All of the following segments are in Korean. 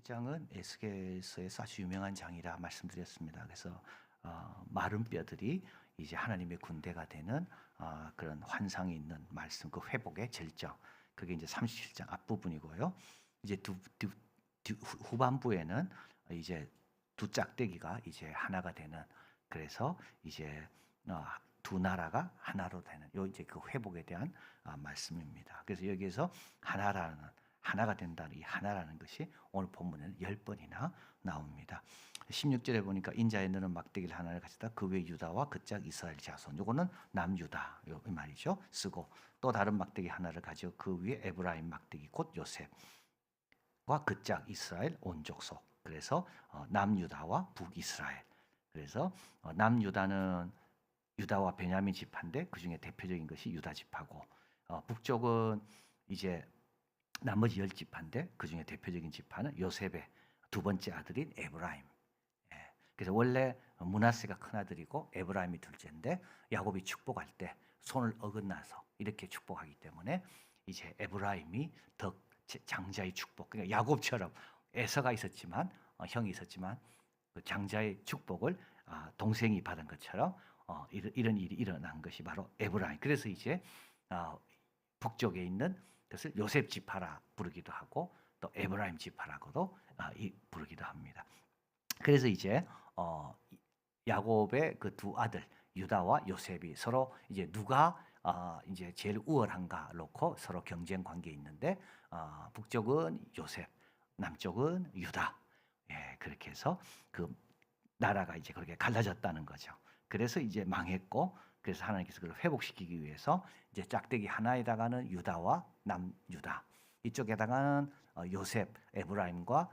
17장은 에스겔서에서 아주 유명한 장이라 말씀드렸습니다. 그래서 마른 뼈들이 이제 하나님의 군대가 되는 그런 환상이 있는 말씀, 그 회복의 절정. 그게 이제 37장 앞부분이고요. 이제 후반부에는 이제 두 짝대기가 이제 하나가 되는, 그래서 이제 두 나라가 하나로 되는 요 이제 그 회복에 대한 말씀입니다. 그래서 여기에서 하나가 된다는 이 하나라는 것이 오늘 본문에는 10번이나 나옵니다. 16절에 보니까 인자에 너는 막대기를 하나를 가져다 그 위에 유다와 그 짝 이스라엘 자손, 요거는 남유다 요 말이죠. 쓰고 또 다른 막대기 하나를 가지고 그 위에 에브라임 막대기 곧 요셉과 그 짝 이스라엘 온 족속. 그래서 남유다와 북이스라엘. 그래서 남유다는 유다와 베냐민 지파인데 그 중에 대표적인 것이 유다 지파고, 북쪽은 이제 나머지 10지파인데 그 중에 대표적인 지파는 요셉의 두 번째 아들인 에브라임. 그래서 원래 므낫세가 큰 아들이고 에브라임이 둘째인데 야곱이 축복할 때 손을 어긋나서 이렇게 축복하기 때문에 이제 에브라임이 더 장자의 축복, 그러니까 야곱처럼 에서가 있었지만 형이 있었지만 그 장자의 축복을 동생이 받은 것처럼 이런 일이 일어난 것이 바로 에브라임. 그래서 이제 북쪽에 있는 것을 요셉 지파라 부르기도 하고 또 에브라임 지파라고도 부르기도 합니다. 그래서 이제 야곱의 그 두 아들 유다와 요셉이 서로 이제 누가 이제 제일 우월한가 놓고 서로 경쟁 관계에 있는데, 북쪽은 요셉, 남쪽은 유다. 그렇게 해서 그 나라가 이제 그렇게 갈라졌다는 거죠. 그래서 이제 망했고, 그래서 하나님께서 그걸 회복시키기 위해서 이제 짝대기 하나에다가는 유다와 남유다, 이쪽에다가는 요셉, 에브라임과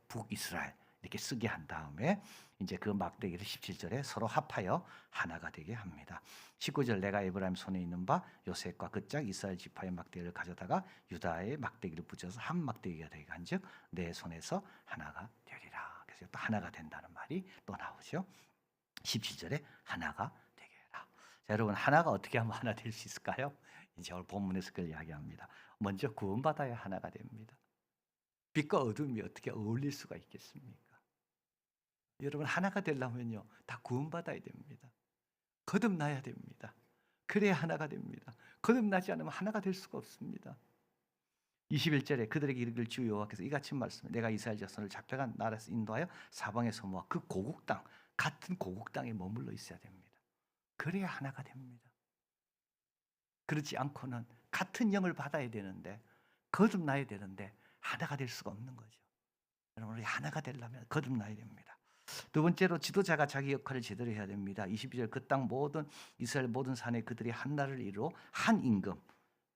북이스라엘 이렇게 쓰게 한 다음에 이제 그 막대기를 17절에 서로 합하여 하나가 되게 합니다. 19절 내가 에브라임 손에 있는 바 요셉과 그 짝 이스라엘 지파의 막대기를 가져다가 유다의 막대기를 붙여서 한 막대기가 되게 한즉 내 손에서 하나가 되리라. 그래서 또 하나가 된다는 말이 또 나오죠. 17절에 하나가 되게 해라. 자, 여러분, 하나가 어떻게 하면 하나 될 수 있을까요? 이제 오늘 본문에서 그걸 이야기합니다. 먼저 구원받아야 하나가 됩니다. 빛과 어둠이 어떻게 어울릴 수가 있겠습니까? 여러분, 하나가 되려면요 다 구원받아야 됩니다. 거듭나야 됩니다. 그래야 하나가 됩니다. 거듭나지 않으면 하나가 될 수가 없습니다. 21절에 그들에게 이르기를 주 여호와께서 이같이 말씀해 내가 이스라엘 자손을 잡혀간 나라에서 인도하여 사방에서 모아 그 고국 땅, 같은 고국 땅에 머물러 있어야 됩니다. 그래야 하나가 됩니다. 그렇지 않고는 같은 영을 받아야 되는데 거듭나야 되는데 하나가 될 수가 없는 거죠. 여러분, 우리 하나가 되려면 거듭나야 됩니다. 두 번째로 지도자가 자기 역할을 제대로 해야 됩니다. 22절 그 땅 모든 이스라엘 모든 산에 그들이 한 나라를 이루어 한 임금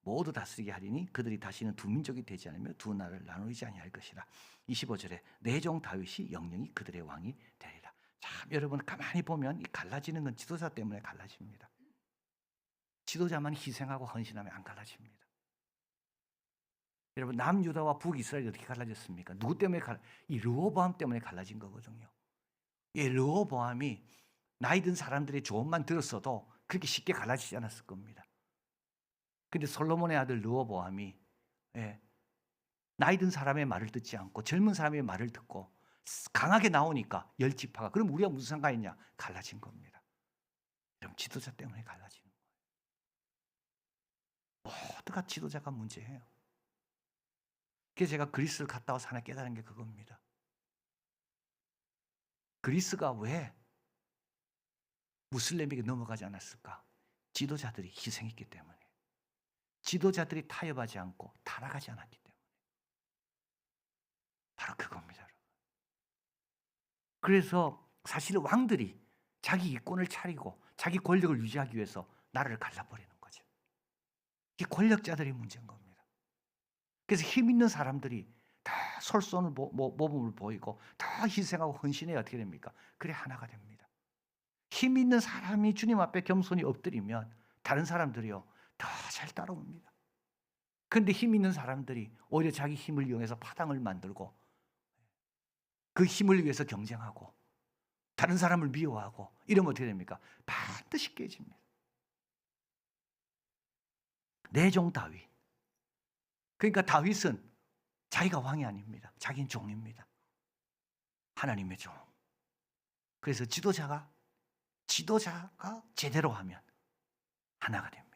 모두 다스리게 하리니 그들이 다시는 두 민족이 되지 않으며 두 나라를 나누지 아니할 것이라. 25절에 내 종 다윗이 영영이 그들의 왕이 되리라. 참, 여러분 가만히 보면 이 갈라지는 건 지도자 때문에 갈라집니다. 지도자만 희생하고 헌신하면 안 갈라집니다. 여러분, 남유다와 북이스라엘이 어떻게 갈라졌습니까? 누구 때문에 이 르호보암 때문에 갈라진 거거든요. 이 르호보암이 나이 든 사람들의 조언만 들었어도 그렇게 쉽게 갈라지지 않았을 겁니다. 근데 솔로몬의 아들 르호보암이 나이 든 사람의 말을 듣지 않고 젊은 사람의 말을 듣고 강하게 나오니까 10지파가 그럼 우리가 무슨 상관이냐? 갈라진 겁니다. 그럼 지도자 때문에 갈라지는 거예요. 모두가 지도자가 문제예요. 그래서 제가 그리스를 갔다 와서 하나 깨달은 게 그겁니다. 그리스가 왜 무슬림에게 넘어가지 않았을까? 지도자들이 희생했기 때문에, 지도자들이 타협하지 않고 타락하지 않았기 때문에, 바로 그겁니다, 여러분. 그래서 사실 왕들이 자기 이권을 차리고 자기 권력을 유지하기 위해서 나라를 갈라버리는 거죠. 이게 권력자들의 문제인 겁니다. 그래서 힘 있는 사람들이 다 솔선을 모범을 보이고 다 희생하고 헌신해야 어떻게 됩니까? 그래 하나가 됩니다. 힘 있는 사람이 주님 앞에 겸손히 엎드리면 다른 사람들이요 다 잘 따라옵니다. 그런데 힘 있는 사람들이 오히려 자기 힘을 이용해서 파당을 만들고 그 힘을 위해서 경쟁하고 다른 사람을 미워하고 이러면 어떻게 됩니까? 반드시 깨집니다. 내 종 다윗. 그러니까 다윗은 자기가 왕이 아닙니다. 자기는 종입니다. 하나님의 종. 그래서 지도자가 제대로 하면 하나가 됩니다.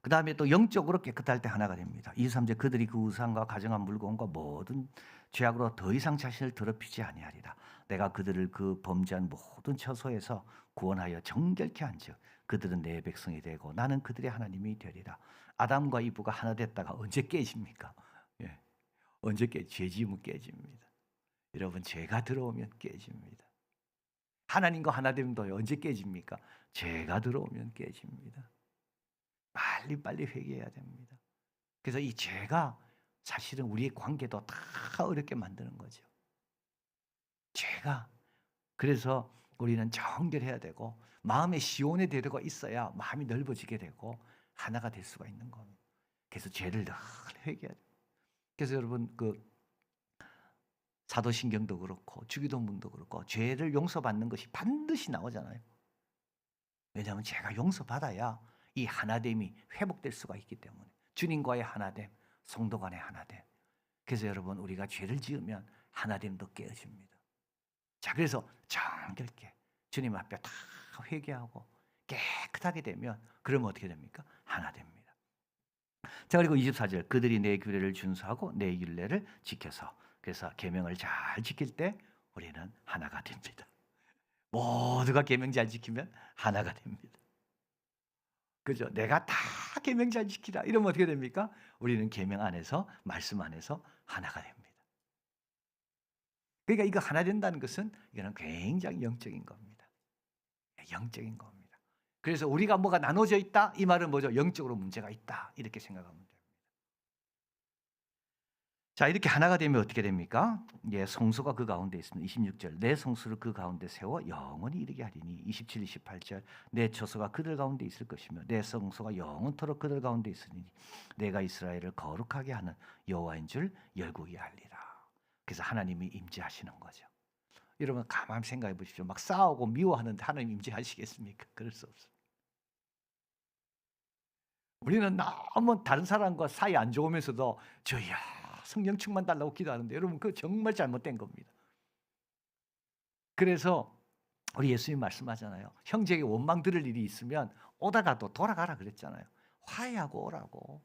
그 다음에 또 영적으로 깨끗할 때 하나가 됩니다. 23절 그들이 그 우상과 가정한 물건과 모든 죄악으로 더 이상 자신을 더럽히지 아니하리라. 내가 그들을 그 범죄한 모든 처소에서 구원하여 정결케 한즉 그들은 내 백성이 되고 나는 그들의 하나님이 되리라. 아담과 이브가 하나 됐다가 언제 깨집니까? 예. 언제 죄 지으면 깨집니다. 여러분 죄가 들어오면 깨집니다. 하나님과 하나 되면도 언제 깨집니까? 죄가 들어오면 깨집니다. 빨리빨리 회개해야 됩니다. 그래서 이 죄가 사실은 우리의 관계도 다 어렵게 만드는 거죠. 죄가. 그래서 우리는 정결해야 되고 마음의 시온의 대로가 있어야 마음이 넓어지게 되고 하나가 될 수가 있는 겁니다. 그래서 죄를 늘 회개해야 돼요. 그래서 여러분 사도신경도 그렇고 주기도문도 그렇고 죄를 용서받는 것이 반드시 나오잖아요. 왜냐하면 죄가 용서받아야 이 하나됨이 회복될 수가 있기 때문에 주님과의 하나됨, 성도 간의 하나됨. 그래서 여러분 우리가 죄를 지으면 하나됨도 깨어집니다. 자, 그래서 정결케 주님 앞에 다 회개하고 깨끗하게 되면 그러면 어떻게 됩니까? 하나 됩니다. 자, 그리고 24절 그들이 내 규례를 준수하고 내 율례를 지켜서 그래서 계명을 잘 지킬 때 우리는 하나가 됩니다. 모두가 계명 잘 지키면 하나가 됩니다. 그죠? 내가 다 계명 잘 지키라 이러면 어떻게 됩니까? 우리는 계명 안에서 말씀 안에서 하나가 됩니다. 그러니까 이거 하나 된다는 것은 이거는 굉장히 영적인 겁니다. 영적인 겁니다. 그래서 우리가 뭐가 나눠져 있다 이 말은 뭐죠? 영적으로 문제가 있다 이렇게 생각하면 됩니다. 자, 이렇게 하나가 되면 어떻게 됩니까? 예, 성소가 그 가운데 있습니다. 26절 내 성소를 그 가운데 세워 영원히 이르게 하리니 27, 28절 내 처소가 그들 가운데 있을 것이며 내 성소가 영원토록 그들 가운데 있으니 내가 이스라엘을 거룩하게 하는 여호와인 줄 열국이 알리라. 그래서 하나님이 임재하시는 거죠. 여러분 가만히 생각해 보십시오. 막 싸우고 미워하는데 하나님 임재하시겠습니까? 그럴 수 없습니다. 우리는 너무 다른 사람과 사이 안 좋으면서도 저야 성령 충만 달라고 기도하는데 여러분 그거 정말 잘못된 겁니다. 그래서 우리 예수님 말씀하잖아요. 형제에게 원망 들을 일이 있으면 오다가도 돌아가라 그랬잖아요. 화해하고 오라고.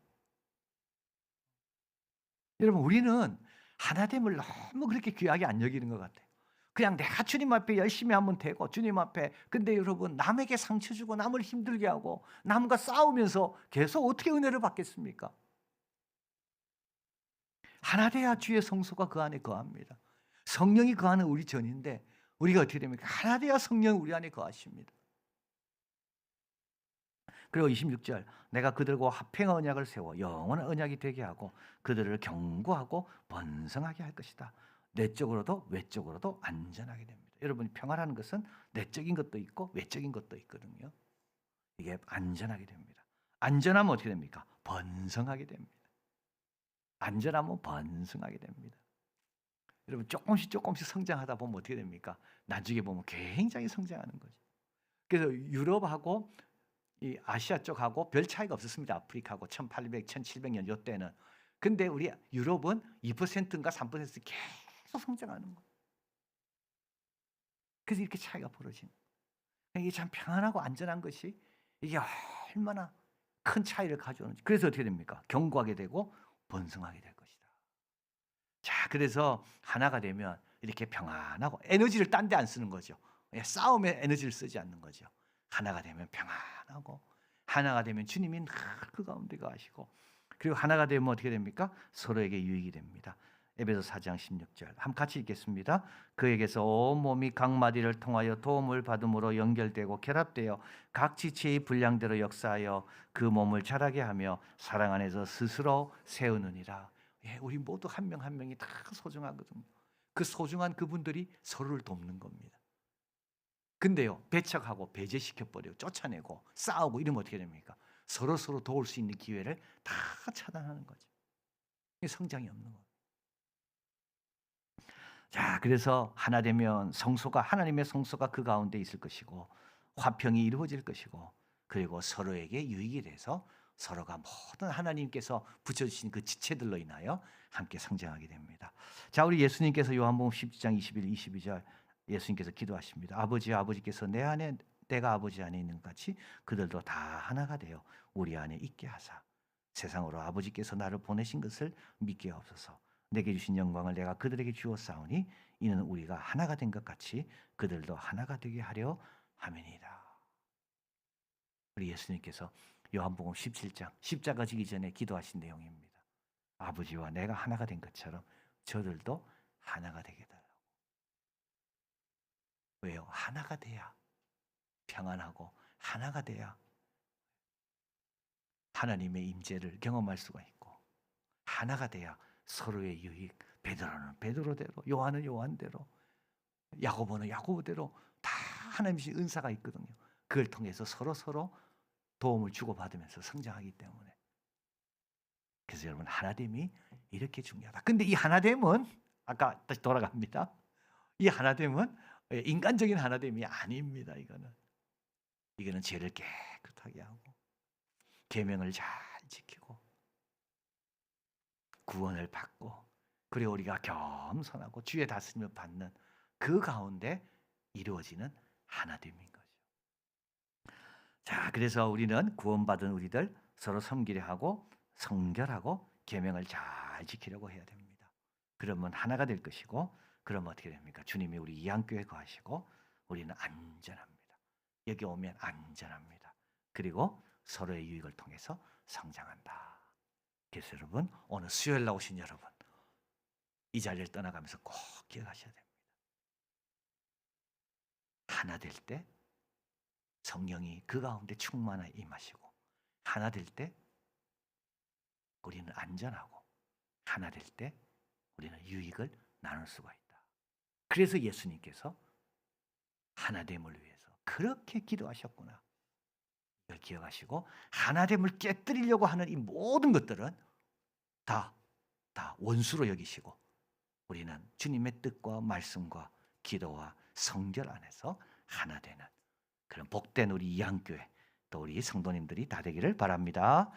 여러분 우리는 하나됨을 너무 그렇게 귀하게 안 여기는 것 같아요. 그냥 내가 주님 앞에 열심히 하면 되고 주님 앞에 근데 여러분 남에게 상처 주고 남을 힘들게 하고 남과 싸우면서 계속 어떻게 은혜를 받겠습니까? 하나 돼야 주의 성소가 그 안에 거합니다. 성령이 거하는 우리 전인데 우리가 어떻게 됩니까? 하나 돼야 성령이 우리 안에 거하십니다. 그리고 26절 내가 그들과 화평의 언약을 세워 영원한 언약이 되게 하고 그들을 견고하고 번성하게 할 것이다. 내적으로도 외적으로도 안전하게 됩니다. 여러분 평화라는 것은 내적인 것도 있고 외적인 것도 있거든요. 이게 안전하게 됩니다. 안전하면 어떻게 됩니까? 번성하게 됩니다. 안전하면 번성하게 됩니다. 여러분 조금씩 성장하다 보면 어떻게 됩니까? 나중에 보면 굉장히 성장하는 거죠. 그래서 유럽하고 이 아시아 쪽하고 별 차이가 없었습니다. 아프리카하고 1800, 1700년 이때는. 근데 우리 유럽은 2%인가 3% 계속 성장하는 거예요. 그래서 이렇게 차이가 벌어지는 거예요. 이게 참 평안하고 안전한 것이 이게 얼마나 큰 차이를 가져오는지. 그래서 어떻게 됩니까? 견고하게 되고 번성하게 될 것이다. 자, 그래서 하나가 되면 이렇게 평안하고 에너지를 딴 데 안 쓰는 거죠. 싸움에 에너지를 쓰지 않는 거죠. 하나가 되면 평안하고 하나가 되면 주님이 늘 그 가운데 가시고 그리고 하나가 되면 어떻게 됩니까? 서로에게 유익이 됩니다. 에베소 4장 16절 한번 같이 읽겠습니다. 그에게서 온 몸이 각 마디를 통하여 도움을 받음으로 연결되고 결합되어 각 지체의 분량대로 역사하여 그 몸을 자라게 하며 사랑 안에서 스스로 세우느니라. 예, 우리 모두 한 명 한 명이 다 소중하거든요. 그 소중한 그분들이 서로를 돕는 겁니다. 근데요, 배척하고 배제시켜버리고 쫓아내고 싸우고 이러면 어떻게 됩니까? 서로 도울 수 있는 기회를 다 차단하는 거죠. 성장이 없는 거예요. 자, 그래서 하나 되면 성소가 하나님의 성소가 그 가운데 있을 것이고 화평이 이루어질 것이고 그리고 서로에게 유익이 돼서 서로가 모든 하나님께서 붙여주신 그 지체들로 인하여 함께 성장하게 됩니다. 자, 우리 예수님께서 요한복음 10장 21, 22절 예수님께서 기도하십니다. 아버지께서 내 안에 내가 아버지 안에 있는 것 같이 그들도 다 하나가 되어 우리 안에 있게 하사 세상으로 아버지께서 나를 보내신 것을 믿게 하옵소서. 내게 주신 영광을 내가 그들에게 주었사오니 이는 우리가 하나가 된 것 같이 그들도 하나가 되게 하려 함이니이다. 우리 예수님께서 요한복음 17장 십자가 지기 전에 기도하신 내용입니다. 아버지와 내가 하나가 된 것처럼 저들도 하나가 되게 달라고. 왜요? 하나가 돼야 평안하고 하나가 돼야 하나님의 임재를 경험할 수가 있고 하나가 돼야 서로의 유익, 베드로는 베드로대로, 요한은 요한대로, 야고보는 야고보대로 다 하나님의 은사가 있거든요. 그걸 통해서 서로 도움을 주고받으면서 성장하기 때문에. 그래서 여러분 하나됨이 이렇게 중요하다. 근데 이 하나됨은 아까 다시 돌아갑니다. 이 하나됨은 인간적인 하나됨이 아닙니다. 이거는 죄를 깨끗하게 하고 계명을 잘 지키고 구원을 받고 그리고 우리가 겸손하고 주의 다스림을 받는 그 가운데 이루어지는 하나됨인 거죠. 자, 그래서 우리는 구원받은 우리들 서로 섬기려 하고 성결하고 계명을 잘 지키려고 해야 됩니다. 그러면 하나가 될 것이고 그러면 어떻게 됩니까? 주님이 우리 이안교회에 거하시고 우리는 안전합니다. 여기 오면 안전합니다. 그리고 서로의 유익을 통해서 성장한다. 그래서 여러분 오늘 수요일 나오신 여러분 이 자리를 떠나가면서 꼭 기억하셔야 됩니다. 하나 될 때 성령이 그 가운데 충만하게 임하시고 하나 될 때 우리는 안전하고 하나 될 때 우리는 유익을 나눌 수가 있다. 그래서 예수님께서 하나됨을 위해서 그렇게 기도하셨구나. 이걸 기억하시고 하나됨을 깨뜨리려고 하는 이 모든 것들은 다 원수로 여기시고 우리는 주님의 뜻과 말씀과 기도와 성결 안에서 하나 되는 그런 복된 우리 이안교회 또 우리 성도님들이 다 되기를 바랍니다.